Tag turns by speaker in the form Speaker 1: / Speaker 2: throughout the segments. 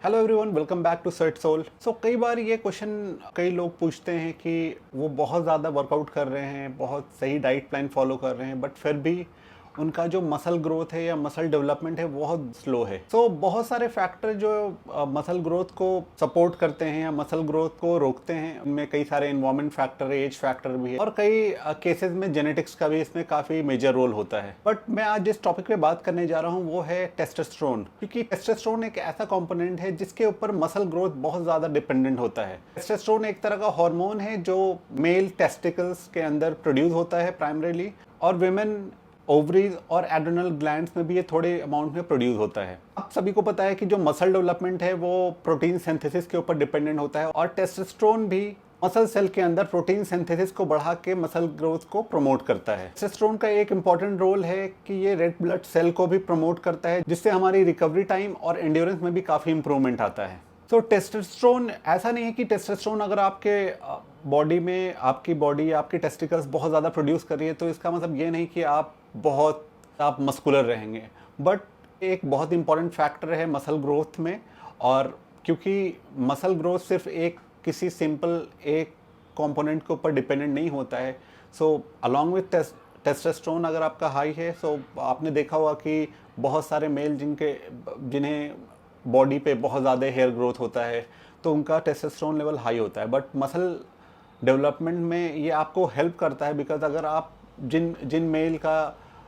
Speaker 1: Hello everyone, welcome back to sort soul. कई बार ये क्वेश्चन कई लोग पूछते हैं कि वो बहुत ज़्यादा वर्कआउट कर रहे हैं, बहुत सही डाइट प्लान फॉलो कर रहे हैं, बट फिर भी उनका जो मसल ग्रोथ है या मसल डेवलपमेंट है बहुत स्लो है। बहुत सारे फैक्टर जो मसल ग्रोथ को सपोर्ट करते हैं या मसल ग्रोथ को रोकते हैं, उनमें कई सारे एनवायरमेंट फैक्टर है, एज फैक्टर भी है और कई केसेस में जेनेटिक्स का भी इसमें काफ़ी मेजर रोल होता है। बट मैं आज जिस टॉपिक पे बात करने जा रहा हूँ वो है टेस्टोस्टेरोन, क्योंकि टेस्टोस्टेरोन एक ऐसा कंपोनेंट है जिसके ऊपर मसल ग्रोथ बहुत ज़्यादा डिपेंडेंट होता है। टेस्टोस्टेरोन एक तरह का हार्मोन है जो मेल टेस्टिकल्स के अंदर प्रोड्यूस होता है प्राइमरीली, और विमेन ओवरीज और एड्रेनल ग्लैंड्स में भी ये थोड़े अमाउंट में प्रोड्यूस होता है। आप सभी को पता है कि जो मसल डेवलपमेंट है वो प्रोटीन सिंथेसिस के ऊपर डिपेंडेंट होता है, और टेस्टोस्टेरोन भी मसल सेल के अंदर प्रोटीन सिंथेसिस को बढ़ा के मसल ग्रोथ को प्रमोट करता है। टेस्टोस्टेरोन का एक इंपॉर्टेंट रोल है कि ये रेड ब्लड सेल को भी प्रमोट करता है, जिससे हमारी रिकवरी टाइम और एंड्योरेंस में भी काफ़ी इंप्रूवमेंट आता है। टेस्टोस्टेरोन ऐसा नहीं है कि टेस्टोस्टेरोन अगर आपके बॉडी में आपकी बॉडी आपकी टेस्टिकल्स बहुत ज़्यादा प्रोड्यूस कर रही है तो इसका मतलब ये नहीं कि आप मस्कुलर रहेंगे, बट एक बहुत इंपॉर्टेंट फैक्टर है मसल ग्रोथ में। और क्योंकि मसल ग्रोथ सिर्फ किसी सिंपल एक कंपोनेंट के ऊपर डिपेंडेंट नहीं होता है, अलॉन्ग विथ टेस्टोस्टेरोन अगर आपका हाई है, आपने देखा होगा कि बहुत सारे मेल जिन्हें बॉडी पे बहुत ज़्यादा हेयर ग्रोथ होता है तो उनका टेस्टोस्टेरोन लेवल हाई होता है। बट मसल डेवलपमेंट में ये आपको हेल्प करता है, बिकॉज अगर आप जिन मेल का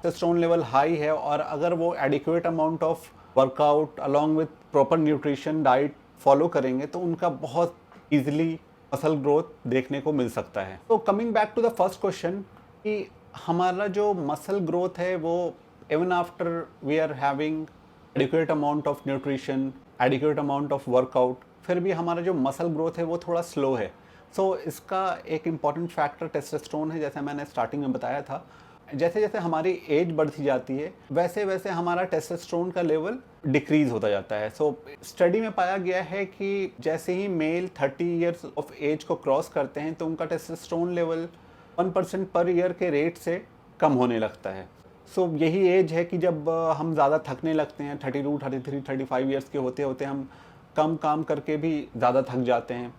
Speaker 1: टेस्टोस्टेरोन लेवल हाई है और अगर वो adequate amount of workout along with proper nutrition diet follow करेंगे तो उनका बहुत ईजिली मसल ग्रोथ देखने को मिल सकता है। Coming back to the first question, कि हमारा जो मसल ग्रोथ है वो even after we are having adequate amount of nutrition, adequate amount of workout, फिर भी हमारा जो मसल ग्रोथ है वो थोड़ा स्लो है। इसका एक इम्पॉर्टेंट फैक्टर टेस्टोस्टेरोन है, जैसे मैंने स्टार्टिंग में बताया था। जैसे जैसे हमारी एज बढ़ती जाती है वैसे वैसे हमारा टेस्टोस्टेरोन का लेवल डिक्रीज होता जाता है। स्टडी में पाया गया है कि जैसे ही मेल 30 ईयर्स ऑफ एज को क्रॉस करते हैं तो उनका टेस्टोस्टेरोन लेवल 1% पर ईयर के रेट से कम होने लगता है। यही एज है कि जब हम ज़्यादा थकने लगते हैं, 32, 33, 35 ईयर्स के होते होते हम कम काम करके भी ज़्यादा थक जाते हैं।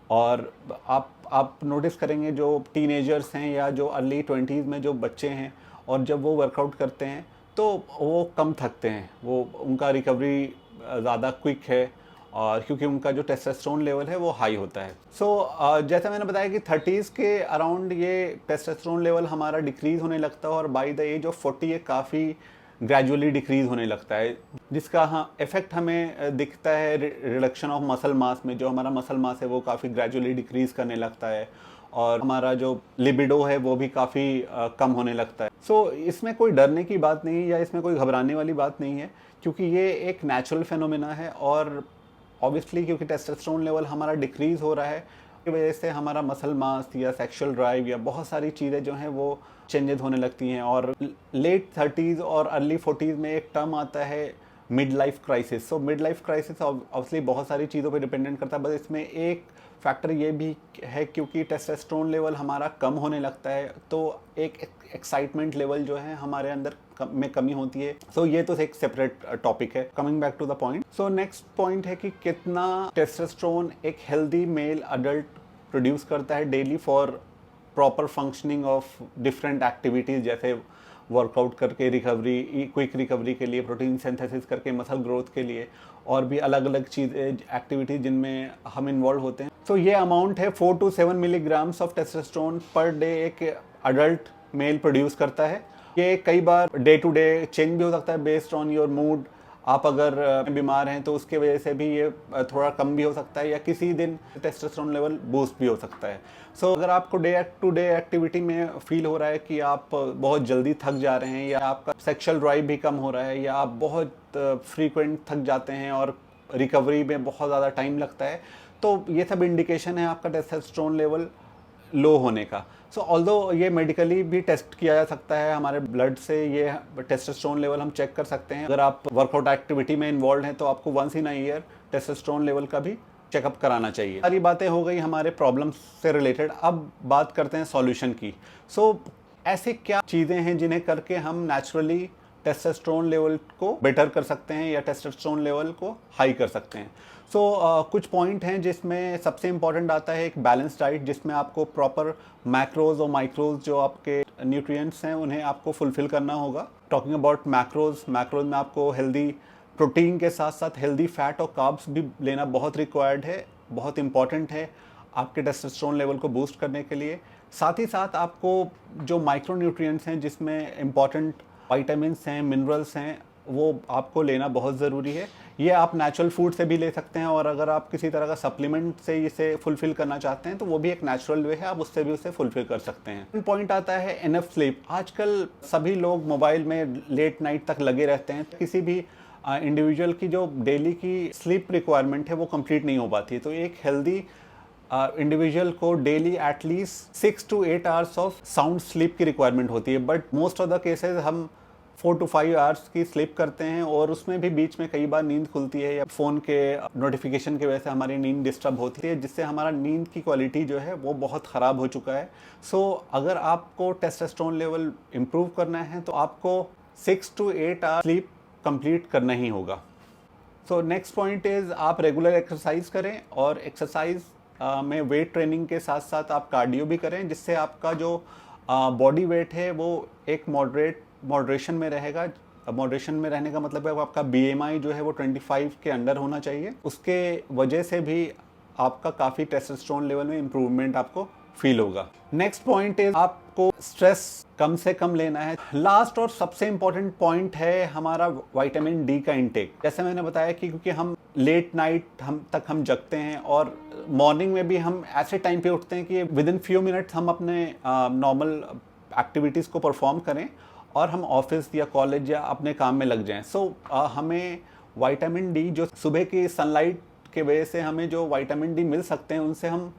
Speaker 1: और आप नोटिस करेंगे जो टीनेजर्स हैं या जो अर्ली 20s में जो बच्चे हैं और जब वो वर्कआउट करते हैं तो वो कम थकते हैं, वो उनका रिकवरी ज़्यादा क्विक है, और क्योंकि उनका जो टेस्टोस्टेरोन लेवल है वो हाई होता है। जैसा मैंने बताया कि 30s के अराउंड ये टेस्टोस्टेरोन लेवल हमारा डिक्रीज़ होने लगता है और बाय द एज ऑफ 40 ये काफ़ी ग्रेजुअली डिक्रीज़ होने लगता है, जिसका इफेक्ट हमें दिखता है रिडक्शन ऑफ मसल मास में। जो हमारा मसल मास है वो काफ़ी ग्रेजुअली डिक्रीज़ करने लगता है और हमारा जो लिबिडो है वो भी काफ़ी कम होने लगता है। इसमें कोई डरने की बात नहीं या इसमें कोई घबराने वाली बात नहीं है, क्योंकि ये एक नेचुरल फिनोमेना है। और ऑब्वियसली क्योंकि टेस्टोस्टेरोन लेवल हमारा डिक्रीज़ हो रहा है की वजह से हमारा मसल मास या सेक्सुअल ड्राइव या बहुत सारी चीज़ें जो हैं वो चेंजेस होने लगती हैं। और लेट 30s और अर्ली 40s में एक टर्म आता है mid life crisis. Mid life crisis obviously बहुत सारी चीज़ों पे डिपेंडेंट करता है, बस इसमें एक फैक्टर ये भी है क्योंकि टेस्टोस्टेरोन लेवल हमारा कम होने लगता है तो एक एक्साइटमेंट लेवल जो है हमारे अंदर में कमी होती है। ये तो एक सेपरेट टॉपिक है। Coming back to the point, next point है कि कितना टेस्टोस्टेरोन एक हेल्दी मेल अडल्ट प्रोड्यूस करता है daily for proper functioning of different activities, जैसे वर्कआउट करके रिकवरी, क्विक रिकवरी के लिए, प्रोटीन सिंथेसिस करके मसल ग्रोथ के लिए, और भी अलग अलग चीज़ें एक्टिविटीज़ जिनमें हम इन्वॉल्व होते हैं। ये अमाउंट है 4 to 7 milligrams of testosterone per day एक अडल्ट मेल प्रोड्यूस करता है। ये कई बार डे टू डे चेंज भी हो सकता है बेस्ड ऑन योर मूड। आप अगर बीमार हैं तो उसके वजह से भी ये थोड़ा कम भी हो सकता है, या किसी दिन टेस्टोस्टेरोन लेवल बूस्ट भी हो सकता है। अगर आपको डे टू डे एक्टिविटी में फील हो रहा है कि आप बहुत जल्दी थक जा रहे हैं, या आपका सेक्सुअल ड्राइव भी कम हो रहा है, या आप बहुत फ्रीक्वेंट थक जाते हैं और रिकवरी में बहुत ज़्यादा टाइम लगता है, तो ये सब इंडिकेशन है आपका टेस्टोस्टेरोन लेवल लो होने का। ऑल्दो ये मेडिकली भी टेस्ट किया जा सकता है, हमारे ब्लड से ये टेस्टोस्टेरोन लेवल हम चेक कर सकते हैं। अगर आप वर्कआउट एक्टिविटी में इन्वॉल्व हैं तो आपको once in a year testosterone level का भी चेकअप कराना चाहिए। सारी बातें हो गई हमारे प्रॉब्लम्स से रिलेटेड। अब बात करते हैं सॉल्यूशन की। ऐसे क्या चीज़ें हैं जिन्हें करके हम नेचुरली टेस्टोस्टेरोन लेवल को बेटर कर सकते हैं या टेस्टोस्टेरोन लेवल को हाई कर सकते हैं। कुछ पॉइंट हैं जिसमें सबसे इम्पॉर्टेंट आता है एक बैलेंस डाइट, जिसमें आपको प्रॉपर मैक्रोज और माइक्रोज जो आपके न्यूट्रिएंट्स हैं उन्हें आपको फुलफिल करना होगा। टॉकिंग अबाउट मैक्रोज में आपको हेल्दी प्रोटीन के साथ साथ हेल्दी फैट और कार्ब्स भी लेना बहुत रिक्वायर्ड है, बहुत इंपॉर्टेंट है आपके टेस्टोस्टेरोन लेवल को बूस्ट करने के लिए। साथ ही साथ आपको जो माइक्रो न्यूट्रिएंट्स हैं जिसमें इम्पॉर्टेंट वाइटामिन्स हैं, मिनरल्स हैं, वो आपको लेना बहुत ज़रूरी है। ये आप नेचुरल फूड से भी ले सकते हैं, और अगर आप किसी तरह का सप्लीमेंट से इसे फुलफ़िल करना चाहते हैं तो वो भी एक नेचुरल वे है, आप उससे भी उसे फुलफ़िल कर सकते हैं। पॉइंट आता है इनफ स्लीप। आजकल सभी लोग मोबाइल में लेट नाइट तक लगे रहते हैं, किसी भी इंडिविजुअल की जो डेली की स्लीप रिक्वायरमेंट है वो कंप्लीट नहीं हो पाती है। तो एक हेल्दी इंडिविजुअल को daily at least 6 to 8 hours of sound sleep की रिक्वायरमेंट होती है, but most of the cases हम 4 to 5 आवर्स की स्लीप करते हैं, और उसमें भी बीच में कई बार नींद खुलती है या फ़ोन के नोटिफिकेशन की वजह से हमारी नींद डिस्टर्ब होती है, जिससे हमारा नींद की क्वालिटी जो है वो बहुत ख़राब हो चुका है। अगर आपको टेस्टोस्टेरोन लेवल इम्प्रूव करना है तो आपको 6 to 8 आवर्स स्लीप कंप्लीट करना ही होगा। नेक्स्ट पॉइंट इज़ आप रेगुलर एक्सरसाइज करें, और एक्सरसाइज में वेट ट्रेनिंग के साथ साथ आप कार्डियो भी करें, जिससे आपका जो बॉडी वेट है वो एक मॉडरेशन में रहेगा। मॉडरेशन में रहने का मतलब है आपका BMI जो है वो 25 के अंडर होना चाहिए। उसके वजह से भी आपका काफ़ी टेस्टोस्टेरोन लेवल में इम्प्रूवमेंट आपको फील होगा। नेक्स्ट पॉइंट इज आपको स्ट्रेस कम से कम लेना है। लास्ट और सबसे इम्पॉर्टेंट पॉइंट है हमारा विटामिन डी का इंटेक। जैसे मैंने बताया कि क्योंकि हम लेट नाइट हम जगते हैं, और मॉर्निंग में भी हम ऐसे टाइम पे उठते हैं कि विद इन फ्यू मिनट्स हम अपने नॉर्मल एक्टिविटीज़ को परफॉर्म करें और हम ऑफिस या कॉलेज या अपने काम में लग जाएं। हमें विटामिन डी जो सुबह की सनलाइट के वजह से हमें जो विटामिन डी मिल सकते हैं उनसे हम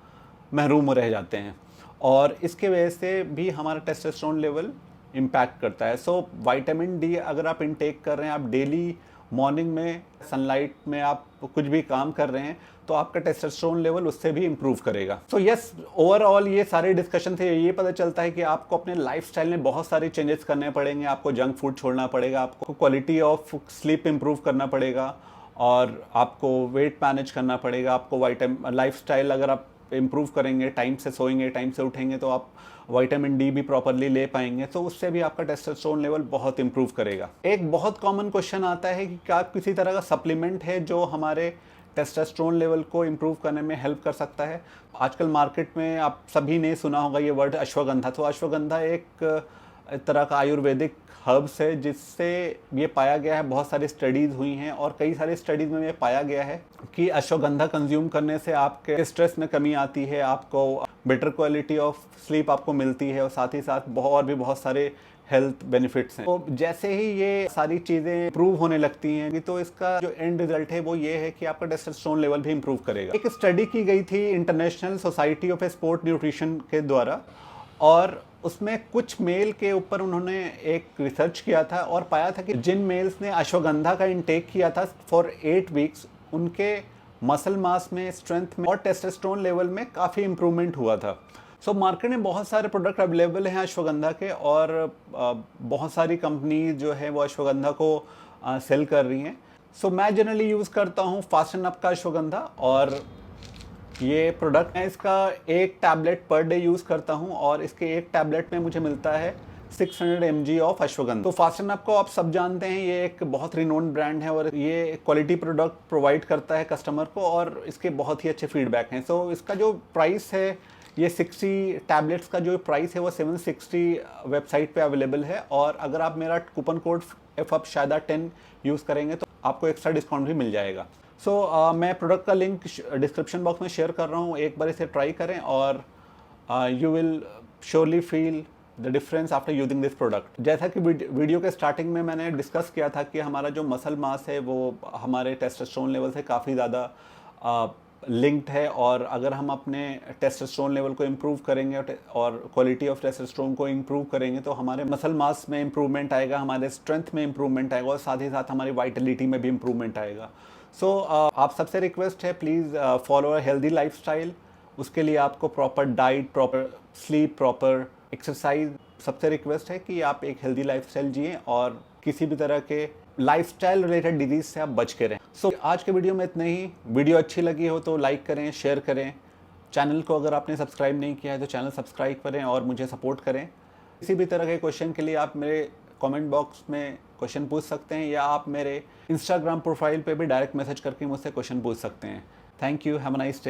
Speaker 1: महरूम रह जाते हैं, और इसके वजह से भी हमारा टेस्टोस्टेरोन लेवल इम्पैक्ट करता है। विटामिन डी अगर आप इनटेक कर रहे हैं, आप डेली मॉर्निंग में सनलाइट में आप कुछ भी काम कर रहे हैं, तो आपका टेस्टोस्टेरोन लेवल उससे भी इम्प्रूव करेगा। यस, ओवरऑल ये सारे डिस्कशन थे, ये पता चलता है कि आपको अपने लाइफस्टाइल में बहुत सारे चेंजेस करने पड़ेंगे। आपको जंक फूड छोड़ना पड़ेगा, आपको क्वालिटी ऑफ स्लीप इम्प्रूव करना पड़ेगा, और आपको वेट मैनेज करना पड़ेगा। आपको लाइफस्टाइल अगर आप इम्प्रूव करेंगे, टाइम से सोएंगे, टाइम से उठेंगे, तो आप विटामिन डी भी प्रॉपरली ले पाएंगे, तो उससे भी आपका टेस्टोस्टेरोन लेवल बहुत इम्प्रूव करेगा। एक बहुत कॉमन क्वेश्चन आता है कि क्या किसी तरह का सप्लीमेंट है जो हमारे टेस्टोस्टेरोन लेवल को इम्प्रूव करने में हेल्प कर सकता है। आजकल मार्केट में आप सभी ने सुना होगा ये वर्ड अश्वगंधा। अश्वगंधा एक तरह का आयुर्वेदिक हर्ब्स है, जिससे ये पाया गया है, बहुत सारी स्टडीज़ हुई हैं, और कई सारी स्टडीज़ में ये पाया गया है कि अश्वगंधा कंज्यूम करने से आपके स्ट्रेस में कमी आती है, आपको बेटर क्वालिटी ऑफ स्लीप आपको मिलती है, और साथ ही साथ और भी बहुत सारे हेल्थ बेनिफिट्स हैं। तो जैसे ही ये सारी चीज़ें इम्प्रूव होने लगती हैं, तो इसका जो एंड रिजल्ट है वो ये है कि आपका टेस्टोस्टेरोन लेवल भी इम्प्रूव करेगा। एक स्टडी की गई थी international society of sport nutrition के द्वारा, और उसमें कुछ मेल के ऊपर उन्होंने एक रिसर्च किया था, और पाया था कि जिन मेल्स ने अश्वगंधा का इंटेक किया था फॉर 8 वीक्स, उनके मसल मास में, स्ट्रेंथ में और टेस्टोस्टेरोन लेवल में काफ़ी इम्प्रूवमेंट हुआ था। मार्केट में बहुत सारे प्रोडक्ट अवेलेबल हैं अश्वगंधा के, और बहुत सारी कंपनीज जो है वो अश्वगंधा को सेल कर रही हैं। मैं जनरली यूज़ करता हूँ फास्ट एंड अप का अश्वगंधा, और ये प्रोडक्ट है, इसका एक टैबलेट पर डे यूज़ करता हूँ, और इसके एक टैबलेट में मुझे मिलता है 600 mg of ashwagandha. Fast and up को आप सब जानते हैं, ये एक बहुत रिनोन ब्रांड है, और ये क्वालिटी प्रोडक्ट प्रोवाइड करता है कस्टमर को, और इसके बहुत ही अच्छे फीडबैक हैं। इसका जो प्राइस है, ये 60 टैबलेट्स का जो प्राइस है वो 760 वेबसाइट पे अवेलेबल है, और अगर आप मेरा कूपन कोड FUP10 यूज़ करेंगे तो आपको एक्स्ट्रा डिस्काउंट भी मिल जाएगा। मैं प्रोडक्ट का लिंक डिस्क्रिप्शन बॉक्स में शेयर कर रहा हूँ, एक बार इसे ट्राई करें, और you will surely feel the difference after using this product. जैसा कि वीडियो के स्टार्टिंग में मैंने डिस्कस किया था कि हमारा जो मसल मास है वो हमारे टेस्टोस्टेरोन लेवल से काफ़ी ज़्यादा लिंक्ड है, और अगर हम अपने टेस्टोस्टेरोन लेवल को इम्प्रूव करेंगे और क्वालिटी ऑफ टेस्टोस्टेरोन को इम्प्रूव करेंगे, तो हमारे मसल मास में इम्प्रूवमेंट आएगा, हमारे स्ट्रेंथ में इम्प्रूवमेंट आएगा, और साथ ही साथ हमारी वाइटलिटी में भी इम्प्रूवमेंट आएगा। आप सबसे रिक्वेस्ट है, please follow a healthy lifestyle. उसके लिए आपको proper diet, proper sleep, proper exercise, सबसे रिक्वेस्ट है कि आप एक हेल्दी लाइफस्टाइल जिएं और किसी भी तरह के लाइफस्टाइल रिलेटेड डिजीज से आप बच के रहें। सो आज के वीडियो में इतना ही। वीडियो अच्छी लगी हो तो लाइक करें, शेयर करें। चैनल को अगर आपने सब्सक्राइब नहीं किया है तो चैनल सब्सक्राइब करें और मुझे सपोर्ट करें। किसी भी तरह के क्वेश्चन के लिए आप मेरे कमेंट बॉक्स में क्वेश्चन पूछ सकते हैं या आप मेरे इंस्टाग्राम प्रोफाइल पे भी डायरेक्ट मैसेज करके मुझसे क्वेश्चन पूछ सकते हैं। Thank you, have a nice day.